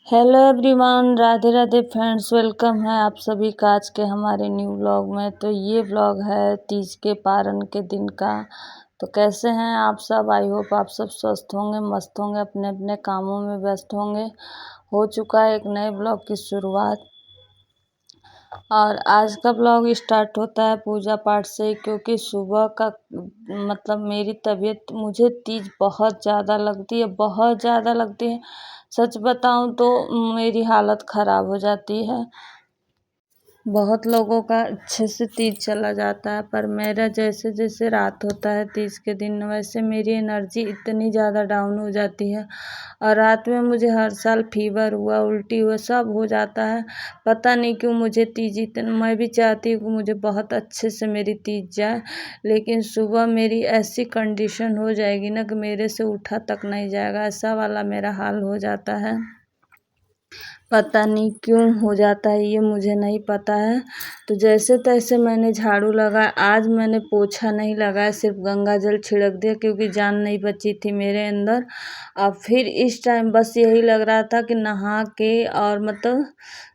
Hello everyone, Radhe Radhe friends. Welcome है आप सभी का आज के हमारे न्यू व्लॉग में। तो ये व्लॉग है तीज के पारण के दिन का। तो कैसे हैं आप सब? आई होप आप सब स्वस्थ होंगे, मस्त होंगे, अपने अपने कामों में व्यस्त होंगे। हो चुका है एक नए ब्लॉग की शुरुआत और आज का ब्लॉग स्टार्ट होता है पूजा पाठ से, क्योंकि सुबह का मेरी तबीयत, मुझे तीज बहुत ज़्यादा लगती है, बहुत ज़्यादा लगती है। सच बताऊं तो मेरी हालत ख़राब हो जाती है। बहुत लोगों का अच्छे से तीज चला जाता है, पर मेरा जैसे जैसे रात होता है तीज के दिन, वैसे मेरी एनर्जी इतनी ज़्यादा डाउन हो जाती है। और रात में मुझे हर साल फीवर हुआ, उल्टी हुआ, सब हो जाता है। पता नहीं क्यों मुझे तीज इतना, मैं भी चाहती हूँ कि मुझे बहुत अच्छे से मेरी तीज जाए, लेकिन सुबह मेरी ऐसी कंडीशन हो जाएगी ना कि मेरे से उठा तक नहीं जाएगा, ऐसा वाला मेरा हाल हो जाता है। पता नहीं क्यों हो जाता है, ये मुझे नहीं पता है। तो जैसे तैसे मैंने झाड़ू लगाया, आज मैंने पोछा नहीं लगाया, सिर्फ गंगा जल छिड़क दिया, क्योंकि जान नहीं बची थी मेरे अंदर। अब फिर इस टाइम बस यही लग रहा था कि नहा के और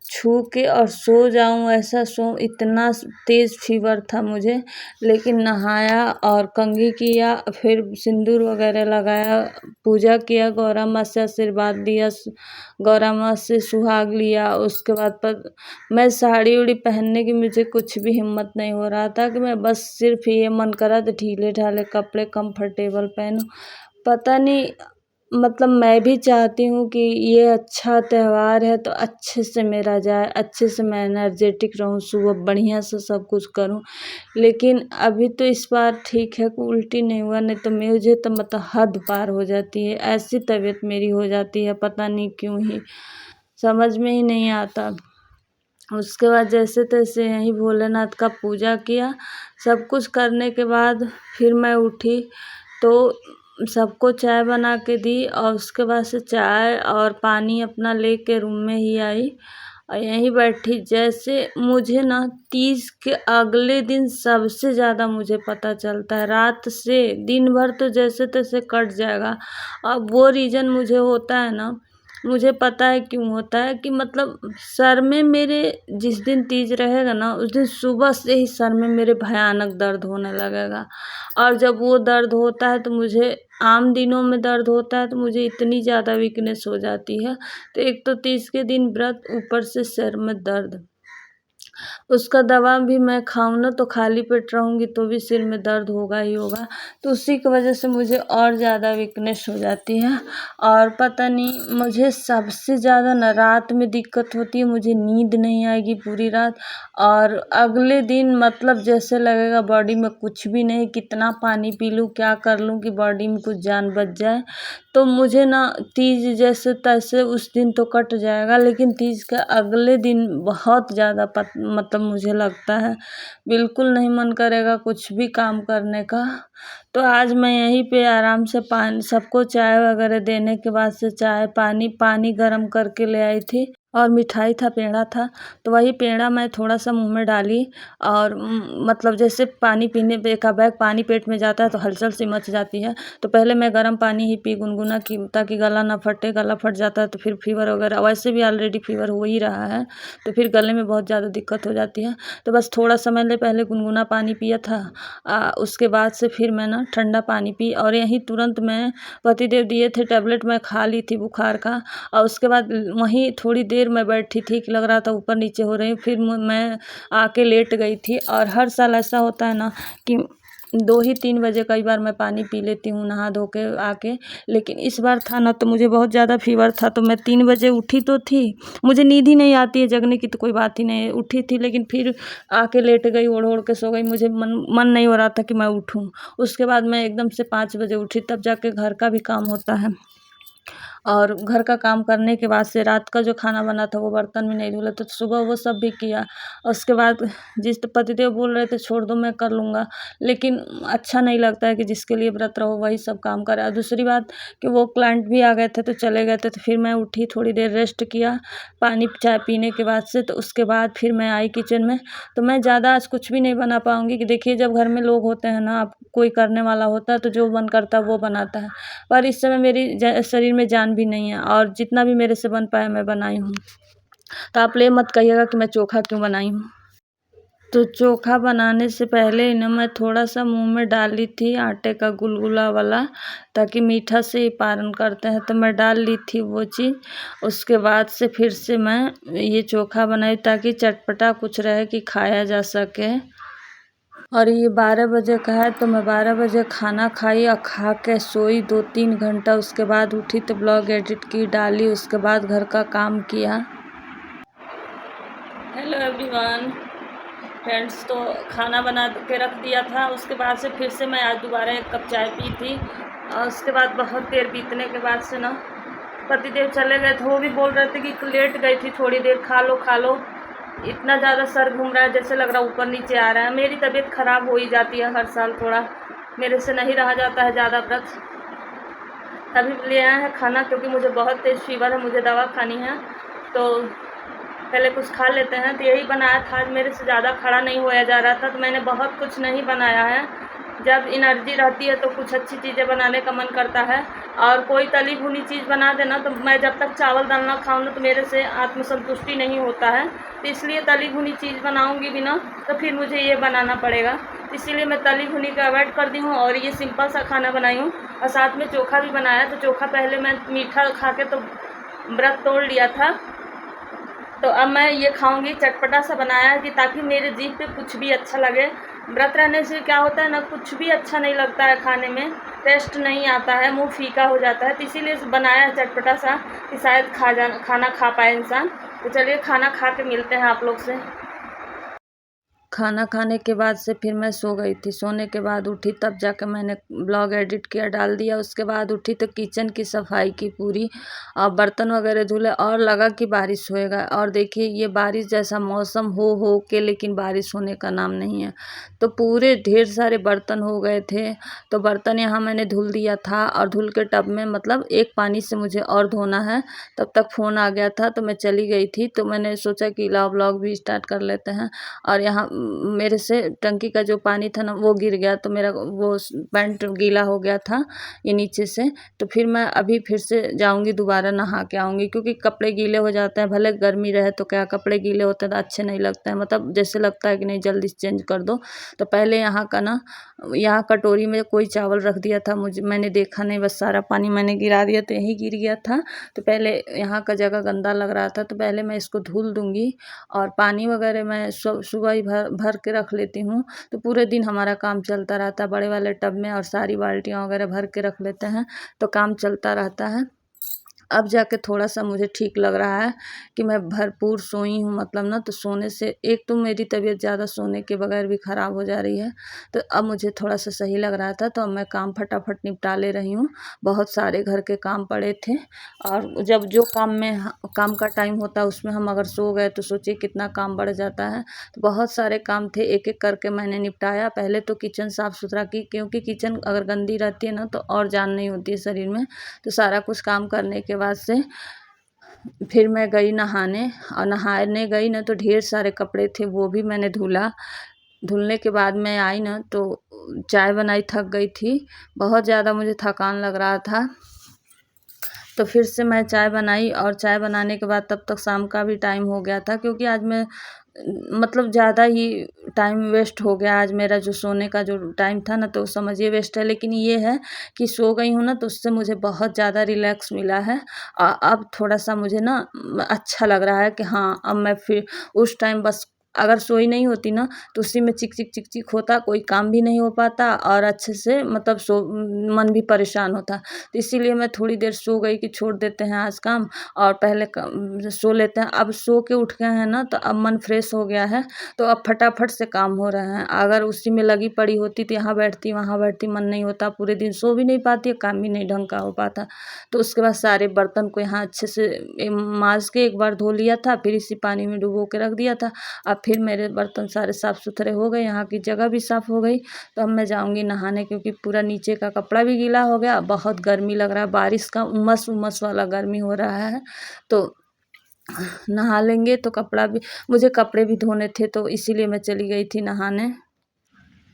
छू के और सो जाऊं, ऐसा इतना तेज़ फीवर था मुझे। लेकिन नहाया और कंघी किया, फिर सिंदूर वगैरह लगाया, पूजा किया, गौरा माँ से आशीर्वाद लिया, गौरा माँ से सुहाग लिया। उसके बाद पर मैं साड़ी उड़ी पहनने की मुझे कुछ भी हिम्मत नहीं हो रहा था, कि मैं बस सिर्फ ये मन करा तो ढीले ढाले कपड़े कंफर्टेबल पहनूं। पता नहीं, मैं भी चाहती हूँ कि ये अच्छा त्यौहार है तो अच्छे से मेरा जाए, अच्छे से मैं एनर्जेटिक रहूँ, सुबह बढ़िया से सब कुछ करूँ। लेकिन अभी तो इस बार ठीक है कि उल्टी नहीं हुआ, नहीं तो मुझे तो हद पार हो जाती है, ऐसी तबीयत मेरी हो जाती है, पता नहीं क्यों ही, समझ में ही नहीं आता। उसके बाद जैसे तैसे यहीं भोलेनाथ का पूजा किया, सब कुछ करने के बाद फिर मैं उठी तो सबको चाय बना के दी, और उसके बाद से चाय और पानी अपना लेके रूम में ही आई और यहीं बैठी। जैसे मुझे ना तीज के अगले दिन सबसे ज़्यादा मुझे पता चलता है, रात से दिन भर तो जैसे तैसे कट जाएगा। अब वो रीज़न मुझे होता है ना, मुझे पता है क्यों होता है, कि सर में मेरे, जिस दिन तीज रहेगा ना उस दिन सुबह से ही सर में मेरे भयानक दर्द होने लगेगा। और जब वो दर्द होता है तो मुझे, आम दिनों में दर्द होता है तो मुझे इतनी ज़्यादा वीकनेस हो जाती है। तो एक तो तीज के दिन व्रत, ऊपर से सर में दर्द, उसका दवा भी मैं खाऊं ना तो खाली पेट रहूँगी तो भी सिर में दर्द होगा ही होगा। तो उसी की वजह से मुझे और ज़्यादा वीकनेस हो जाती है। और पता नहीं, मुझे सबसे ज़्यादा ना रात में दिक्कत होती है, मुझे नींद नहीं आएगी पूरी रात। और अगले दिन जैसे लगेगा बॉडी में कुछ भी नहीं, कितना पानी पी लूँ, क्या कर लूँ कि बॉडी में कुछ जान बच जाए। तो मुझे ना तीज जैसे तैसे उस दिन तो कट जाएगा, लेकिन तीज के अगले दिन बहुत ज़्यादा मुझे लगता है बिल्कुल नहीं मन करेगा कुछ भी काम करने का। तो आज मैं यहीं पे आराम से पानी, सबको चाय वगैरह देने के बाद से चाय पानी गरम करके ले आई थी, और मिठाई था, पेड़ा था। तो वही पेड़ा मैं थोड़ा सा मुंह में डाली, और जैसे पानी पीने पे एक बैग पानी पेट में जाता है तो हलचल सी मच जाती है। तो पहले मैं गर्म पानी ही पी गुनगुना की, ताकि गला ना फटे, गला फट जाता है तो फिर फीवर वगैरह, वैसे भी ऑलरेडी फीवर हो ही रहा है तो फिर गले में बहुत ज़्यादा दिक्कत हो जाती है। तो बस थोड़ा समय पहले गुनगुना पानी पिया था। उसके बाद से फिर मैं ना ठंडा पानी पी, और यहीं तुरंत मैं, पतिदेव दिए थे टैबलेट, मैं खा ली थी बुखार का। और उसके बाद वहीं थोड़ी देर मैं बैठी थी कि लग रहा था ऊपर नीचे हो रही हूँ, फिर मैं आके लेट गई थी। और हर साल ऐसा होता है ना कि 2 ही 3 बजे कई बार मैं पानी पी लेती हूँ नहा धो के आके। लेकिन इस बार था ना तो मुझे बहुत ज़्यादा फीवर था, तो मैं 3 बजे उठी तो थी, मुझे नींद ही नहीं आती है, जगने की तो कोई बात ही नहीं, उठी थी लेकिन फिर आके लेट गई, ओढ़ ओढ़ के सो गई, मुझे मन नहीं हो रहा था कि मैं उठूँ। उसके बाद मैं एकदम से 5 बजे उठी, तब जाके घर का भी काम होता है। और घर का काम करने के बाद से रात का जो खाना बना था वो बर्तन भी नहीं धुले, तो सुबह वो सब भी किया। और उसके बाद जिस पतिदेव बोल रहे थे छोड़ दो मैं कर लूँगा, लेकिन अच्छा नहीं लगता है कि जिसके लिए व्रत रहो वही सब काम करे। और दूसरी बात कि वो क्लाइंट भी आ गए थे तो चले गए थे, तो फिर मैं उठी, थोड़ी देर रेस्ट किया पानी चाय पीने के बाद से। तो उसके बाद फिर मैं आई किचन में। तो मैं ज़्यादा आज कुछ भी नहीं बना पाऊँगी, कि देखिए जब घर में लोग होते हैं ना, आप कोई करने वाला होता है तो जो मन करता है वो बनाता है। पर इस समय मेरी शरीर में जान भी नहीं है, और जितना भी मेरे से बन पाया मैं बनाई हूँ। तो आप ये मत कहिएगा कि मैं चोखा क्यों बनाई हूँ। तो चोखा बनाने से पहले ही ना मैं थोड़ा सा मुंह में डाली थी आटे का गुलगुला वाला, ताकि मीठा से ही पारण करते हैं, तो मैं डाल ली थी वो चीज़। उसके बाद से फिर से मैं ये चोखा बनाई ताकि चटपटा कुछ रहे कि खाया जा सके। और ये 12 बजे का है, तो मैं 12 बजे खाना खाई और खा के सोई 2-3 घंटा। उसके बाद उठी तो ब्लॉग एडिट की, डाली, उसके बाद घर का काम किया। हेलो एवरीवन फ्रेंड्स, तो खाना बना के रख दिया था। उसके बाद से फिर से मैं आज दोबारा 1 कप चाय पी थी, और उसके बाद बहुत देर बीतने के बाद से ना पतिदेव चले गए थे। वो भी बोल रहे थे कि लेट गई थी थोड़ी देर, खा लो खा लो। इतना ज़्यादा सर घूम रहा है, जैसे लग रहा है ऊपर नीचे आ रहा है। मेरी तबीयत ख़राब हो ही जाती है हर साल, थोड़ा मेरे से नहीं रहा जाता है ज़्यादा व्रत। अभी ले आए हैं खाना, क्योंकि मुझे बहुत तेज़ फीवर है, मुझे दवा खानी है, तो पहले कुछ खा लेते हैं। तो यही बनाया था आज, मेरे से ज़्यादा खड़ा नहीं होया जा रहा था, तो मैंने बहुत कुछ नहीं बनाया है। जब एनर्जी रहती है तो कुछ अच्छी चीज़ें बनाने का मन करता है। और कोई तली भुनी चीज़ बना देना तो मैं जब तक चावल दाल ना खाऊँ ना, तो मेरे से आत्मसंतुष्टि नहीं होता है। तो इसलिए तली भुनी चीज़ बनाऊँगी भी ना, तो फिर मुझे ये बनाना पड़ेगा। इसीलिए मैं तली भुनी को अवॉइड कर दी हूँ, और ये सिंपल सा खाना बनाई हूँ। और साथ में चोखा भी बनाया। तो चोखा पहले मैं मीठा खा के तो व्रत तोड़ लिया था, तो अब मैं ये खाऊंगी। चटपटा सा बनाया है कि ताकि मेरे जीभ पे कुछ भी अच्छा लगे। व्रत रहने से क्या होता है ना, कुछ भी अच्छा नहीं लगता है खाने में, टेस्ट नहीं आता है, मुंह फीका हो जाता है। तो इसीलिए बनाया है चटपटा सा कि शायद खाना खा पाए इंसान। तो चलिए खाना खा के मिलते हैं आप लोग से। खाना खाने के बाद से फिर मैं सो गई थी। सोने के बाद उठी तब जाकर मैंने ब्लॉग एडिट किया, डाल दिया। उसके बाद उठी तो किचन की सफाई की पूरी, और बर्तन वगैरह धुले, और लगा कि बारिश होएगा। और देखिए ये बारिश जैसा मौसम हो के, लेकिन बारिश होने का नाम नहीं है। तो पूरे ढेर सारे बर्तन हो गए थे। तो बर्तन यहाँ मैंने धुल दिया था, और धुल के टब में, मतलब एक पानी से मुझे और धोना है। तब तक फ़ोन आ गया था, तो मैं चली गई थी। तो मैंने सोचा कि लाओ ब्लॉग भी स्टार्ट कर लेते हैं। और यहाँ मेरे से टंकी का जो पानी था ना वो गिर गया, तो मेरा वो पैंट गीला हो गया था ये नीचे से। तो फिर मैं अभी फिर से जाऊंगी, दोबारा नहा के आऊँगी, क्योंकि कपड़े गीले हो जाते हैं। भले गर्मी रहे तो क्या, कपड़े गीले होते हैं तो अच्छे नहीं लगते हैं, मतलब जैसे लगता है कि नहीं जल्दी से चेंज कर दो। तो पहले यहाँ का ना, यहाँ कटोरी में कोई चावल रख दिया था, मैंने देखा नहीं, बस सारा पानी मैंने गिरा दिया, तो यहीं गिर गया था। तो पहले यहाँ का जगह गंदा लग रहा था, तो पहले मैं इसको धुल दूँगी। और पानी वगैरह मैं सुबह ही भर के रख लेती हूँ, तो पूरे दिन हमारा काम चलता रहता है। बड़े वाले टब में और सारी बाल्टियाँ वगैरह भर के रख लेते हैं, तो काम चलता रहता है। अब जाके थोड़ा-सा मुझे ठीक लग रहा है कि मैं भरपूर सोई हूँ, मतलब ना, तो सोने से एक तो मेरी तबीयत ज़्यादा सोने के बगैर भी ख़राब हो जा रही है, तो अब मुझे थोड़ा-सा सही लग रहा था। तो अब मैं काम फटाफट निपटा ले रही हूँ। बहुत सारे घर के काम पड़े थे, और जब जो काम का टाइम होता है उसमें हम अगर सो गए तो सोचिए कितना काम बढ़ जाता है। तो बहुत सारे काम थे, एक-एक करके मैंने निपटाया। पहले तो किचन साफ़-सुथरा की, क्योंकि किचन अगर गंदी रहती है ना तो और जान नहीं होती है शरीर में। तो सारा कुछ काम करने के बाद से फिर मैं गई नहाने, और नहाने गई ना तो ढेर सारे कपड़े थे, वो भी मैंने धुला। धुलने के बाद मैं आई ना तो चाय बनाई, थक गई थी, बहुत ज़्यादा मुझे थकान लग रहा था। तो फिर से मैं चाय बनाई, और चाय बनाने के बाद तब तक शाम का भी टाइम हो गया था, क्योंकि आज मैं मतलब ज़्यादा ही टाइम वेस्ट हो गया। आज मेरा जो सोने का जो टाइम था ना, तो समझिए वेस्ट है। लेकिन ये है कि सो गई हूँ ना, तो उससे मुझे बहुत ज़्यादा रिलैक्स मिला है। अब थोड़ा-सा मुझे ना अच्छा लग रहा है कि हाँ, अब मैं फिर उस टाइम बस अगर सोई नहीं होती ना, तो उसी में चिक-चिक होता, कोई काम भी नहीं हो पाता, और अच्छे से मतलब मन भी परेशान होता। तो इसीलिए मैं थोड़ी देर सो गई कि छोड़ देते हैं आज काम, और पहले सो लेते हैं। अब सो के उठ गए हैं ना, तो अब मन फ्रेश हो गया है, तो अब फटाफट से काम हो रहे हैं। अगर उसी में लगी पड़ी होती तो यहाँ बैठती वहाँ बैठती, मन नहीं होता, पूरे दिन सो भी नहीं पाती, काम भी नहीं ढंग का हो पाता। तो उसके बाद सारे बर्तन को यहाँ अच्छे से माँज के एक बार धो लिया था, फिर इसी पानी में डुबो के रख दिया था। अब फिर मेरे बर्तन सारे साफ़ सुथरे हो गए, यहाँ की जगह भी साफ़ हो गई। तो अब मैं जाऊँगी नहाने, क्योंकि पूरा नीचे का कपड़ा भी गीला हो गया, बहुत गर्मी लग रहा है, बारिश का उमस वाला गर्मी हो रहा है। तो नहा लेंगे तो मुझे कपड़े भी धोने थे, तो इसीलिए मैं चली गई थी नहाने।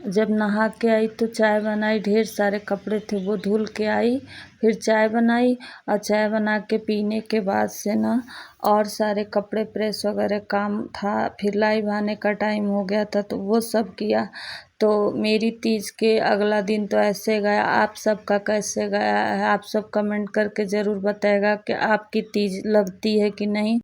जब नहा के आई तो चाय बनाई, ढेर सारे कपड़े थे वो धुल के आई, फिर चाय बनाई और चाय बना के पीने के बाद से ना और सारे कपड़े प्रेस वगैरह काम था, फिर लाई बहाने का टाइम हो गया था तो वो सब किया। तो मेरी तीज के अगला दिन तो ऐसे गया। आप सबका कैसे गया है? आप सब कमेंट करके ज़रूर बताएगा कि आपकी तीज लगती है कि नहीं।